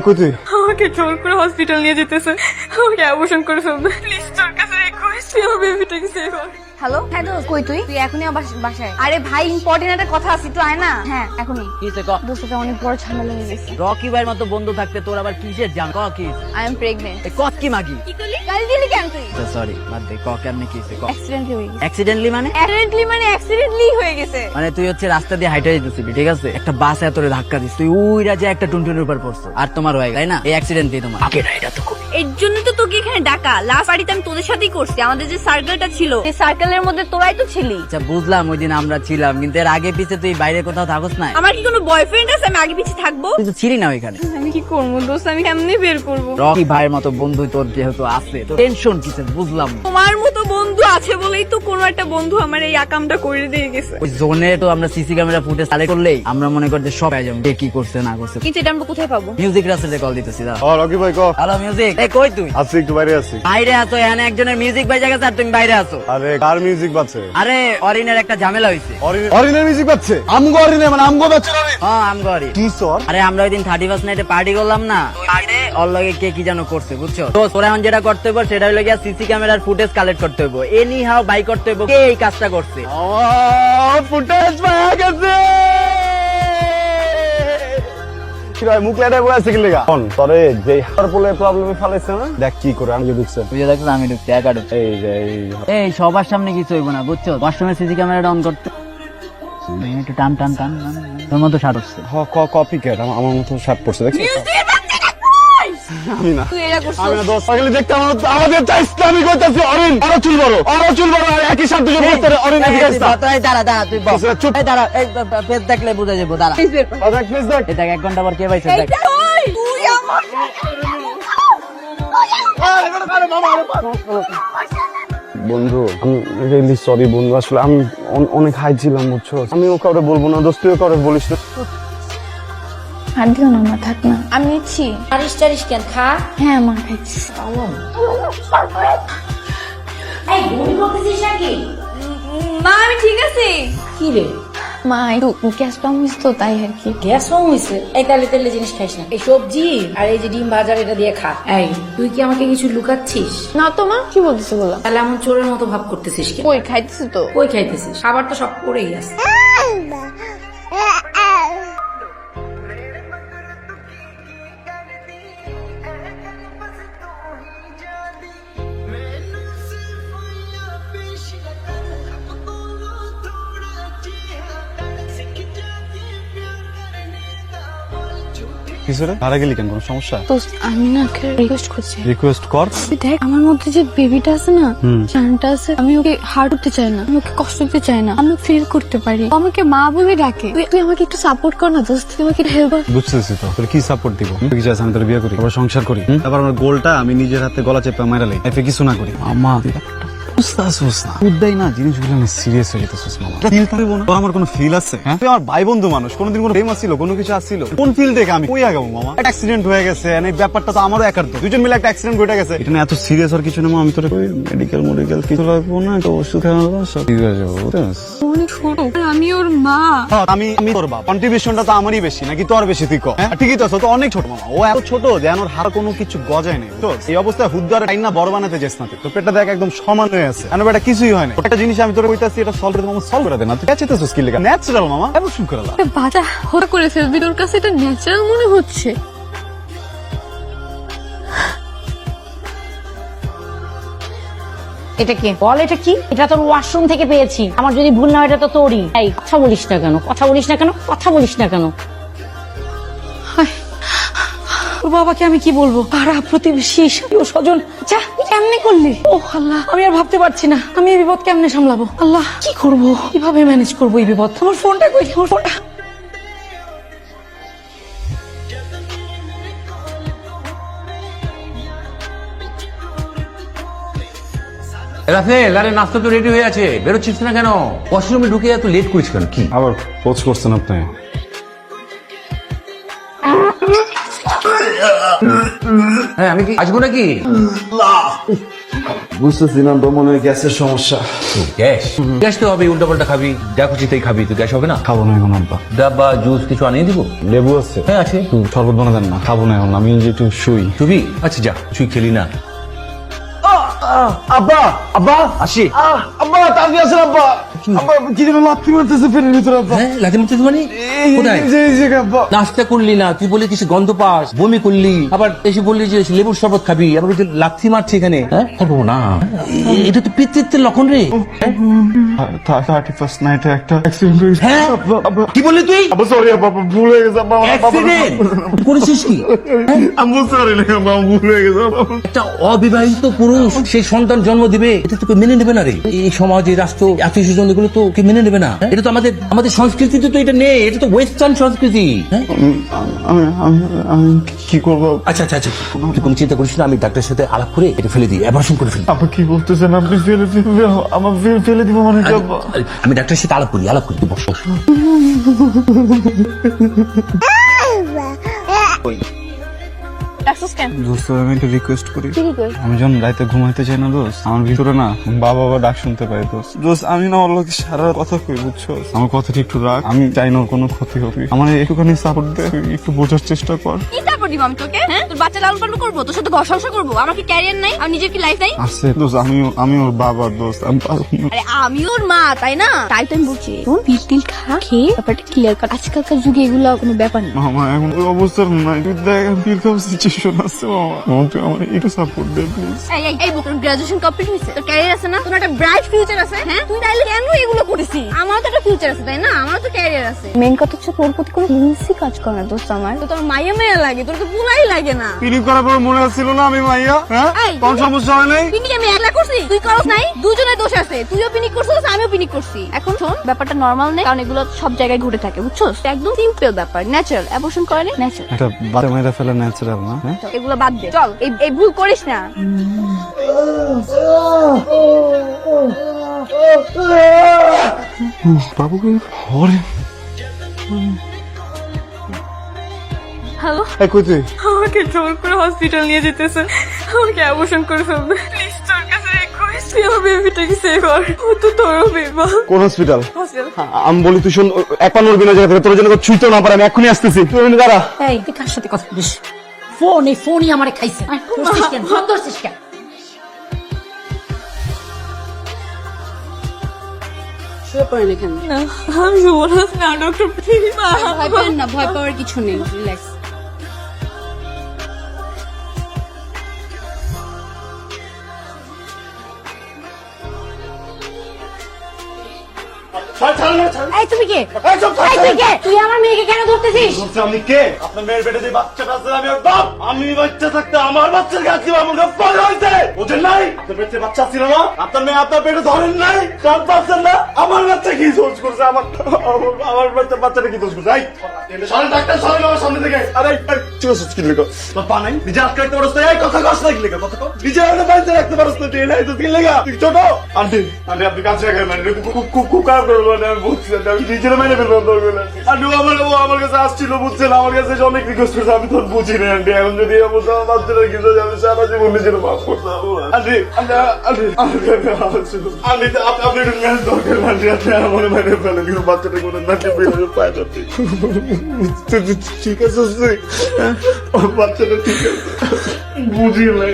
কই তুই? আমাকে জোর করে হসপিটাল নিয়ে যেতেছে, আমাকে অ্যাবর্শন করে ফেলবে। প্লিজ তোর কাছে রিকোয়েস্ট, আমার বেবিটাকে সেভ কর। হ্যালো, হ্যাঁ দোস্ত, কই তুই? তুই এখনই আমার বাসায়। আরে ভাই, ইম্পর্টেন্ট একটা কথা আছে, তুই আয় না। হ্যাঁ, এখনই। দোস্ত, অনেক বড় ঝামেলা হয়ে গেছে। রকি ভাইয়ের মতো বন্ধু থাকতে তোর আবার কিসের জাম? ক কি? I am pregnant. কত কি মাগি? কি করলি? গালি দিলি কেন তুই? সরি, বাদ দে। ক কেমনে কি হইছে? ক। অ্যাক্সিডেন্টলি হয়ে গেছে। অ্যাক্সিডেন্টলি মানে? অ্যাক্সিডেন্টলি হয়ে গেছে। মানে তুই হচ্ছে রাস্তা দিয়ে হাইটা যেতেছিলি, ঠিক আছে? একটা বাস এতরে ধাক্কা দিস, তুই উইরা যে একটা টুনটুনের উপর পড়ছো, আর তোমার হয়ে গেল, তাই না? এই অ্যাক্সিডেন্টলি তোমার। আগে না, এটা তো এর জন্য তো তোকে এখানে ডাকা। লাস্ট পার্টিতে আমি তোদের সাথেই করছি, আমাদের যে সার্কেলটা ছিল, সেই সার্কেলের মধ্যে তোরাই তো ছিলি। আচ্ছা বুঝলাম, ওই দিন আমরা ছিলাম, কিন্তু এর আগে পিছে তুই বাইরে কোথাও থাকস না? আমার কি কোনো বয়ফ্রেন্ড আছে আমি আগে পিছে থাকবো? তুই তো ছিলি না ওইখানে। আমি কি করবো দোস্ত, আমি কেমনে বের করবো? রকি ভাইয়ের মতো বন্ধু তোর যেহেতু আছে, টেনশন কিসের বুঝলাম না। তোমার মতো বন্ধু আছে বলেই তো কোনো একটা বন্ধু আমার এই আকামটা করে দিয়ে গেছে। ওই জোনে তো আমরা সিসি ক্যামেরা ফুটেজ কালেক্ট করলেই আমরা মনে করি যে সব পেয়ে যাবো, কে কি করছে না করছে। কিন্তু এটা আমরা কোথায় পাবো? মিউজিক রাস্তাতে কল দিতেছি। রকি ভাই ক। হ্যালো মিউজিক, এই কই তুই? আছি, একটু বাইরে আছি। বাইরে আছো? এখানে একজনের মিউজিক বাজে গেছে আর তুমি বাইরে আছো? আরে কার মিউজিক বাজছে? আরে অরিনের একটা ঝামেলা হইছে। অরিনের মিউজিক বাজছে? আমগো অরিনে মানে আমগো বাজছে না রে? হ্যাঁ আমি করি। কি সর? আরে আমরা ওই দিন 31st নাইটে পার্টি করলাম না, পার্টিতে ওর লগে কে কি যেন করছে, বুঝছো? তো তোরা এখন যেটা করতে হবে সেটা হলো গিয়া সিসি ক্যামেরার ফুটেজ কালেক্ট করতে হবে, এনি হাউ বাই করতে হবে কে এই কাজটা করছে। ফুটেজ পাওয়া গেছে। কি রে মুখ লাইটা বলে আছে কি লাগা? কোন তরে যে হার বলে প্রবলেমে ফেলাইছে না, দেখ কি করে আমি ঢুকছে। তুই যে দেখছিস আমি ঢুকছি একা ঢুকছি। এই যে এই সবার সামনে কিছু হইব না, বুঝছো? ওয়াশরুমে সিসি ক্যামেরাটা অন করতে একটু টান টান টান টান, তোর মতো সার হচ্ছে। কপি কেট আমার মতো শার্ট পরছে দেখছিস? আমি না, তুই এটা করছিস? আমি না দোস্ত, আগলে দেখতে আমাদের চাইছ না, আমি কইতাছি অরিন আরো চুল বড় আর একই সাথে দুজন করতে অরিন এদিকে আসছে। এই দাঁড়া দাঁড়া, তুই বল। চুপ। এই দাঁড়া, এই ফেস দেখলে বুঝা যাবো, দাঁড়া। দেখ প্লিজ দেখ। এই দেখ 1 ঘন্টা পর কে পাইছে দেখ। তুই আমার বন্ধু আমি রিয়েলি সরি বন্ধু, আসলে আমি অনেক হাই ছিলাম, বুঝছো? আমিও কাউরে বলবো না দোস্ত, তুইও কাউরে বলিস না। আর দিও না, মা থাক না, আমি নিচ্ছি। টারিস টারিস কেন খা? হ্যাঁ মা, খাইছি। এই বমি করতেছিস নাকি? মা আমি ঠিক আছি। কি রে মা একটু গ্যাস পাম হয়েছে তো, তাই আর কি। গ্যাস হয়ে হয়েছে? এই তেলে তেলে জিনিস খাইস না, এই সবজি আর এই যে ডিম ভাজা এটা দিয়ে খা। এই তুই কি আমাকে কিছু লুকাচ্ছিস? না তো মা, কি বলতেছে বলো? তাহলে এমন চোরের মতো ভাব করতেছিস কেন? ওই খাইতেছি তো। কই খাইতেছিস? খাবার তো সব পড়েই আছে। কিছু রে হারা গেলি কেন, কোনো সমস্যা? তো আমি না রিকোয়েস্ট করছি, রিকোয়েস্ট কর। তুই দেখ আমার মধ্যে যে বেবিটা আছে না, জানটা আছে, আমি ওকে হার্ট করতে চাই না, আমি ওকে কষ্ট দিতে চাই না, আমি ফিল করতে পারি, ও আমাকে মা বলে ডাকে। তুই আমাকে একটু সাপোর্ট কর না দোস্ত, তুই আমাকে হেল্প কর। বুঝতেছি তো, তোর কি সাপোর্ট দিব? তুই কি চাস আমি তোর বিয়ে করি, আবার সংসার করি, তারপর আমার গোলটা আমি নিজের হাতে গলা চেপে মাইরালাই, লাইফে কিছু না করি? মামা জিনিসগুলো আমি সিরিয়াস হয়ে যেতেছিস মামা। ফিল থাকবে না, তোর আমার কোনো ফিল আছে? হ্যাঁ তুই আমার ভাই বন্ধু মানুষ, কোনোদিন কোনো প্রেম আসছিল, কোনো কিছু আসছিল? কোন ফিল দেখে আমি কই আগাবো মামা? একটা অ্যাক্সিডেন্ট হয়ে গেছে, এই ব্যাপারটা তো আমারও একার তো, দুজন মিলে একটা অ্যাক্সিডেন্ট ঘটে গেছে, এটা এত সিরিয়াস আর কিছু না। আমি তোর মেডিকেল কিছু লাগবো না, একটা ওষুধ খাওয়ানো সব ঠিক হয়ে যাবো। অনেক ছোট, আমি ওর মা। আমি তোর বাপ, কন্ট্রিবিউশনটা তো আমারই বেশি নাকি তোর বেশি? তুই কর। ঠিকই তো, তো অনেক ছোট মামা, ও এত ছোট যে ওর হার কোনো কিছু গজায় নেই। তো এই অবস্থায় হুদ্দার টাইম না বড় বানাতে যাস না, তো পেটটা দেখ একদম সমান হয়ে আছে, এটা কিছুই হয় না। একটা জিনিস আমি তোর কইতাছি, এটা সলভ করে মামা, সলভ করে দে না। তুই চাইতেছিস কি লেখা? ন্যাচারাল মামা, এমন করে না। বাজা হরা করে ফেলবি, তোর কাছে এটা ন্যাচারাল মনে হচ্ছে। এটা কি বল? এটা কি? এটা তোর ওয়াশরুম থেকে পেয়েছি, আমার যদি ভুল না হয় এটা তো তোরই। এই কথা বলিস না কেন? কথা বলিস না কেন? কথা বলিস না কেন? ওর বাবাকে আমি কি বলবো? পাড়া প্রতিবেশী স্বজন, যা কেমনে করলি? ও আল্লাহ, আমি আর ভাবতে পারছি না, আমি এই বিপদ কেমনে সামলাবো? আল্লাহ কি করবো, কিভাবে ম্যানেজ করবো এই বিপদ? আমার ফোনটা কই? আমার ফোনটা রাফেল, আরে নাস্তা তো রেডি হয়ে আছে, বেরোচ্ছিস না কেন? ওয়াশরুমে ঢুকে এত লেট করিস কেন? কি আবার কোচ করছেন আপনি? হ্যাঁ আমি কি আসবো নাকি? বুঝতেছি না তো, মনে হয় গ্যাসের সমস্যা। গ্যাস গ্যাস তো হবে, উল্টা পাল্টা খাবি, যা খুশি তাই খাবি, তো গ্যাস হবে না। খাবো না এখন আব্বা। ডাব্বা জুস কিছু আনিয়ে দিব? লেবু আছে? হ্যাঁ আছে। শরবত বানা দেন না, খাবো না এখন, আমি যে একটু শুই। তুই আচ্ছা যা, তুই খেলি না। আব্বা আব্বা আসি। আব্বা তাড়াতাড়ি আসেন আব্বা। আব্বা কি যেন লাথি মারতেছে ফেরের ভিতরে আব্বা। হ্যাঁ লাঠি মারছিস মানে? কোথায়? এই জায়গায় আব্বা। নাস্তা করলি না, তুই বলি কিছু গন্ধ পাস, বমি করলি, আবার এসে বললি যে লেবুর শরবত খাবি, আবার ওই যে লাথি মারছে এখানে। হ্যাঁ খাবো না, এটা তো পিতৃত্বের লক্ষণ রে। 31st নাইটে একটা অ্যাক্সিডেন্ট হয়েছে। হ্যাঁ আব্বা কি বললি তুই? আব্বা সরি আব্বা, ভুল হয়ে গেছে আব্বা। অ্যাক্সিডেন্ট করেছিস কি? আমি সরি না আব্বা, ভুল হয়ে গেছে আব্বা। একটা অবিবাহিত পুরুষ সেই সন্তান জন্ম দিবে, এটা তোকে মেনে নেবে না রে। এই সমাজ, এই রাষ্ট্র, আত্মীয় স্বজন এগুলো তো কে মেনে নেবে না। এটা তো আমাদের সংস্কৃতিতে তো এটা নেই, এটা তো ওয়েস্টার্ন সংস্কৃতি। হ্যাঁ? আমি কি করবো? আচ্ছা আচ্ছা আচ্ছা, তুই কোনো চিন্তা করিস না, আমি ডাক্তারের সাথে আলাপ করে এটা ফেলে দিই, অ্যাবর্শন করে ফেলি। আব্বা কি বলতেছেন আপনি? আমার ফেলে দিব মানে কি আব্বা? আমি ডাক্তারের সাথে আলাপ করি তুই বস বস। ডাকছিস কেন? দোস্ত আমি একটা রিকোয়েস্ট করি। কি request? আমি যখন রাতে ঘুমাইতে চাই না দোস্ত, আমার ভিতরে না বাবা ডাক শুনতে পাই দোস্ত। আমি না ওর লোকে সারা রাত কথা কই, বুঝছো? আমার কথাটা একটু রাখ, আমি চাই না ওর কোনো ক্ষতি হবে। আমার একটুখানি সাপোর্ট দে, তুই একটু বোঝার চেষ্টা কর। কি তারপর দিব আমি তোকে? হ্যাঁ, তোর বাচ্চা লালন পালন করবো, তোর সাথে ঘর সংসার করবো, আমার কি ক্যারিয়ার নাই? আমার নিজের কি লাইফ নাই? আসছে দোস্ত, আমি ওর বাবা দোস্ত, আমি পারবো না। আরে আমি ওর মা, তাই না? তাই তো আমি বলছি পিল খেয়ে ব্যাপারটা ক্লিয়ার কর। আজকালকার যুগে এগুলো কোনো ব্যাপার না। মামা এখন ওই অবস্থার নাই, তুই দেখ ফিল খাওয়ার সিচুয়েশন আছে মামা। মামা তুই আমার একটু সাপোর্ট দে প্লিজ। এই বুক, তোর গ্রাজুয়েশন কমপ্লিট হয়েছে, তোর ক্যারিয়ার আছে না? তোর একটা ব্রাইট ফিউচার আছে। হ্যাঁ, তুই তাইলে কেন এগুলো করেছিস? আমারও তো একটা ফিউচার আছে, তাই না? আমারও তো ক্যারিয়ার আছে। মেন কথা হচ্ছে তোর প্রতি কোনো হিংসি কাজ করে না দোস্ত আমার। তো তোর মাইয়া মেয়া লাগে, তোর তো পুলাই লাগে না। ফিলিং করার পর মনে হচ্ছিল না আমি মাইয়া? হ্যাঁ এই, কোন সমস্যা হয় নাই? পিনিক আমি একলা করছি, তুই করস নাই? দুজনের দোষ আছে, তুইও পিনিক করছিস, আমিও পিনিক করছি। এখন শোন, ব্যাপারটা নরমাল নেই, কারণ এগুলো সব জায়গায় ঘটে থাকে, বুঝছো? একদম সিম্পল ব্যাপার, ন্যাচারাল। অ্যাবর্শন করে ন্যাচারাল। একটা বাচ্চা মেয়েরা ফেলে ন্যাচারাল না? হ্যাঁ এগুলো বাদ দে, চল এই ভুল করিস না। বাবুকে হরে হ্যালো, কই তুই? আমাকে জোর করে হসপিটাল নিয়ে যেতেছে, আমাকে অ্যাবর্শন করে ফেলবে। প্লিজ তোর কাছে রিকোয়েস্ট, তুই আমার বেবিটাকে সেভ কর। ও তো তোরও বেবা। কোন হসপিটাল? হসপিটাল। আমি বলি তুই শোন, এক পা নড়বি না জায়গা থেকে, তোর জন্য ছুঁইতেও না পারে, আমি এক্ষুনি আসতেছি, তুই এমনি দাঁড়া। এই তুই কার সাথে কথা বলিস? ফোনই আমারে খাইছে। আয়, ধরছিস কেন? ফোন ধরছিস কেন? শুয়ে পড়েন এখানে। না, আমি শুবো না। না ডক্টর, প্লিজ। ভয় পেন না, ভয় পাওয়ার কিছু নেই, রিল্যাক্স। এই তুমি কে? তুই কে? তুই আমার মেয়েকে কেন ধরতেছিস? আমি কে? আপনার মেয়ের পেটে যে বাচ্চাটা আছে আমি ওর বাপ। আমি বাচ্চা থাকতে আমার বাচ্চার কাছে আমার কাছে পয়দা হইছে, বুঝেন নাই? আপনার পেটে বাচ্চা ছিল না, আপনার মেয়ে আপনার পেটে ধরেন নাই, কার বাচ্চা না? আমার বাচ্চা কি দোষ করছে? আমার বাচ্চাটা কি দোষ করছে? সামনে ডাক্তার, সামনে আমার সামনে থেকে। আরে ঠিক আছে, কি লেখো তোর পা নাই? নিজে আটকে রাখতে পারস না? এই কথা কস না, কি লেখা কথা কো? নিজে আরে বাড়িতে রাখতে পারস না, টেনে তো কি লেখা? তুই ছোট আন্টি আপনি কাছে রাখেন না, খুব খারাপ করবো না, আমি বুঝছি, আমি নিজের মেনে ফেলবো দরকার। আন্টি ও আমার কাছে আসছিল, বুঝছেন, আমার কাছে এসে অনেক রিকোয়েস্ট করছে, আমি তোর বুঝি না আন্টি। এখন যদি এই অবস্থা আমার বাচ্চাটা কিছু আমি সারা জীবন নিজের মাফ করতে পারবো না। আন্টি আন্টি আন্টি আন্টি আপনি একটু ম্যাচ দরকার আন্টি, আপনি আমার মেনে ফেলেন, কিন্তু বাচ্চাটা কোনো নাকি বেরোবে পায় না। ঠিক আছে, বাচ্চাটা ঠিক আছে, বুঝি নাই।